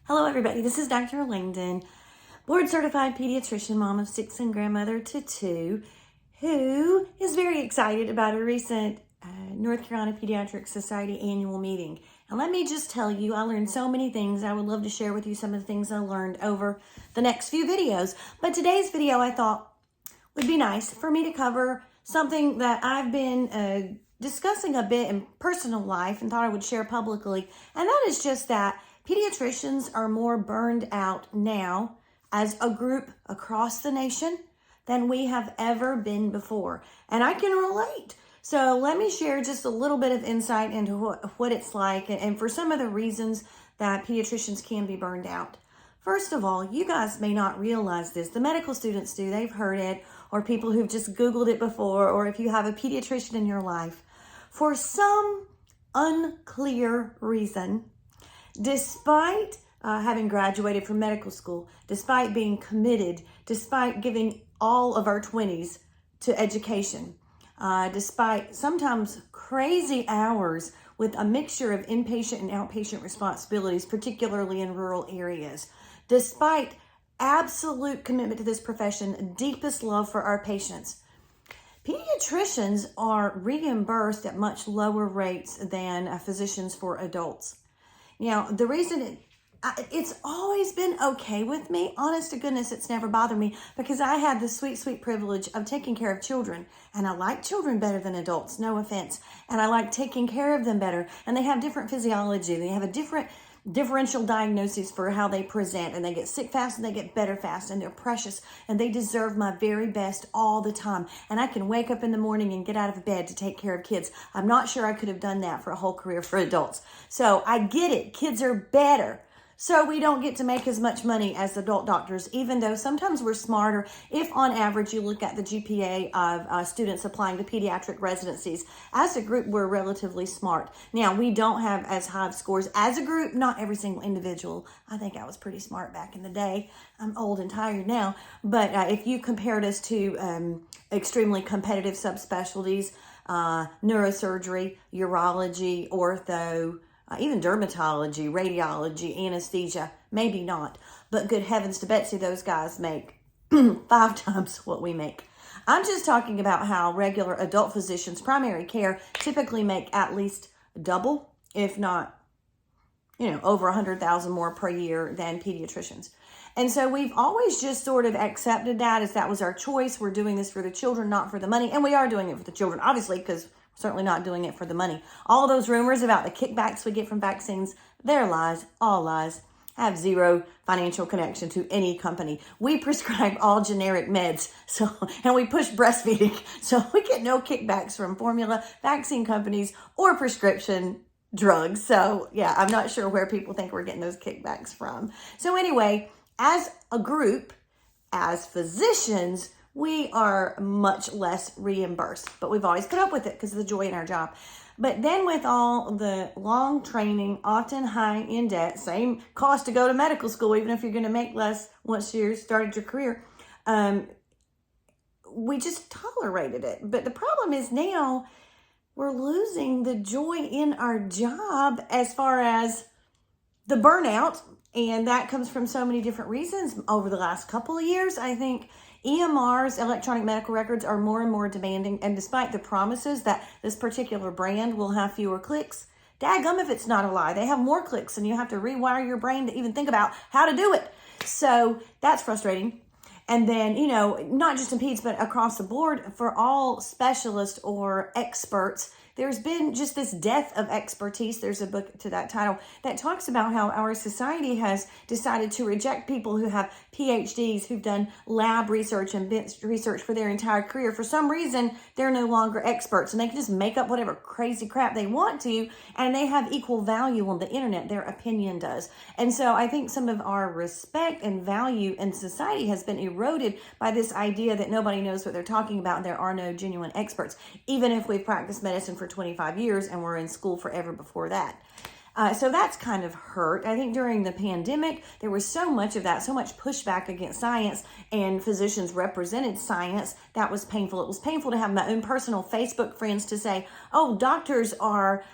Hello everybody, this is Dr. Langdon, board certified pediatrician, mom of 6 and grandmother to 2, who is very excited about a recent North Carolina Pediatric Society annual meeting. And let me just tell you, I learned so many things. I would love to share with you some of the things I learned over the next few videos. But today's video I thought would be nice for me to cover something that I've been discussing a bit in personal life and thought I would share publicly. And that is just that pediatricians are more burned out now as a group across the nation than we have ever been before. And I can relate. So let me share just a little bit of insight into what it's like and for some of the reasons that pediatricians can be burned out. First of all, you guys may not realize this. The medical students do. They've heard it, or people who've just Googled it before, or if you have a pediatrician in your life. For some unclear reason, despite having graduated from medical school, despite being committed, despite giving all of our 20s to education, despite sometimes crazy hours with a mixture of inpatient and outpatient responsibilities, particularly in rural areas, despite absolute commitment to this profession, deepest love for our patients, pediatricians are reimbursed at much lower rates than physicians for adults. Now, the reason it's always been okay with me, honest to goodness, it's never bothered me because I had the sweet, sweet privilege of taking care of children. And I like children better than adults, no offense. And I like taking care of them better. And they have different physiology. They have a different differential diagnoses for how they present, and they get sick fast and they get better fast, and they're precious and they deserve my very best all the time. And I can wake up in the morning and get out of bed to take care of kids. I'm not sure I could have done that for a whole career for adults. So I get it. Kids are better. So we don't get to make as much money as adult doctors, even though sometimes we're smarter. If on average you look at the GPA of students applying to pediatric residencies, as a group, we're relatively smart. Now, we don't have as high of scores as a group, not every single individual. I think I was pretty smart back in the day. I'm old and tired now. But if you compared us to extremely competitive subspecialties, neurosurgery, urology, ortho, even dermatology, radiology, anesthesia, maybe not. But good heavens to Betsy, those guys make 5 times what we make. I'm just talking about how regular adult physicians, primary care, typically make at least double, if not, over 100,000 more per year than pediatricians. And so we've always just sort of accepted that as that was our choice. We're doing this for the children, not for the money. And we are doing it for the children, obviously, because certainly not doing it for the money. All those rumors about the kickbacks we get from vaccines, they're lies, all lies. Have zero financial connection to any company. We prescribe all generic meds, and we push breastfeeding, so we get no kickbacks from formula, vaccine companies, or prescription drugs. So yeah, I'm not sure where people think we're getting those kickbacks from. So anyway, as a group, as physicians, we are much less reimbursed, but we've always put up with it because of the joy in our job. But then with all the long training, often high in debt, same cost to go to medical school, even if you're going to make less once you started your career, we just tolerated it. But the problem is now we're losing the joy in our job as far as the burnout, and that comes from so many different reasons. Over the last couple of years, I think EMRs, electronic medical records, are more and more demanding. And despite the promises that this particular brand will have fewer clicks, daggum if it's not a lie. They have more clicks and you have to rewire your brain to even think about how to do it. So that's frustrating. And then, not just in peds, but across the board for all specialists or experts, there's been just this death of expertise. There's a book to that title that talks about how our society has decided to reject people who have PhDs, who've done lab research and bench research for their entire career. For some reason, they're no longer experts and they can just make up whatever crazy crap they want to, and they have equal value on the internet. Their opinion does. And so I think some of our respect and value in society has been eroded by this idea that nobody knows what they're talking about and there are no genuine experts, even if we've practiced medicine for 25 years and we're in school forever before that. So that's kind of hurt. I think during the pandemic, there was so much of that, so much pushback against science, and physicians represented science. That was painful. It was painful to have my own personal Facebook friends to say, oh, doctors are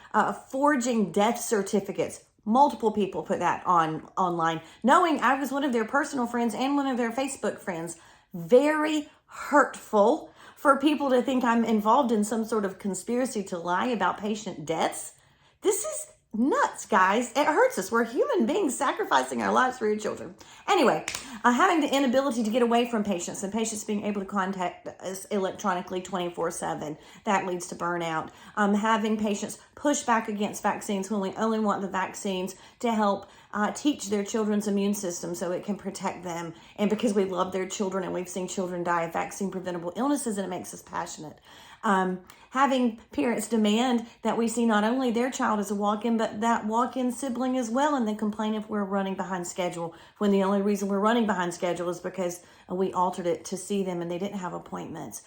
forging death certificates. multiple people put that online, knowing I was one of their personal friends and one of their Facebook friends. Very hurtful for people to think I'm involved in some sort of conspiracy to lie about patient deaths. This is nuts, guys. It hurts us. We're human beings sacrificing our lives for your children. Anyway, having the inability to get away from patients and patients being able to contact us electronically 24/7, that leads to burnout. Having patients push back against vaccines when we only want the vaccines to help teach their children's immune system so it can protect them. And because we love their children and we've seen children die of vaccine preventable illnesses, and it makes us passionate. Having parents demand that we see not only their child as a walk-in, but that walk-in sibling as well, and they complain if we're running behind schedule, when the only reason we're running behind schedule is because we altered it to see them and they didn't have appointments.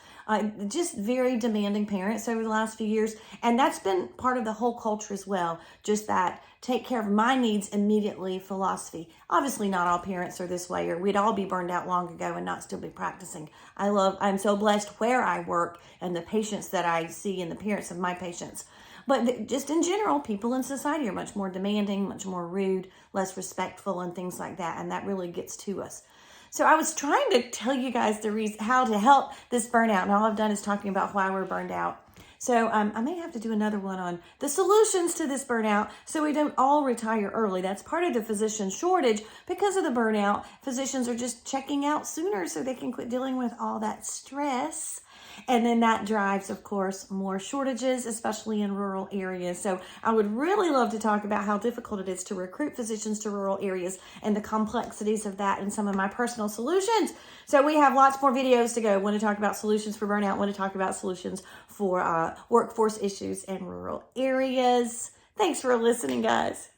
Just very demanding parents over the last few years, and that's been part of the whole culture as well, just that take care of my needs immediately philosophy. Obviously not all parents are this way, or we'd all be burned out long ago and not still be practicing. I'm so blessed where I work and the patients that I see and the parents of my patients. But just in general, people in society are much more demanding, much more rude, less respectful, and things like that. And that really gets to us. So I was trying to tell you guys the reason how to help this burnout, and all I've done is talking about why we're burned out. So I may have to do another one on the solutions to this burnout so we don't all retire early. That's part of the physician shortage. Because of the burnout, physicians are just checking out sooner so they can quit dealing with all that stress. And then that drives, of course, more shortages, especially in rural areas. So I would really love to talk about how difficult it is to recruit physicians to rural areas and the complexities of that and some of my personal solutions. So we have lots more videos to go. Want to talk about solutions for burnout, want to talk about solutions for workforce issues in rural areas. Thanks for listening, guys.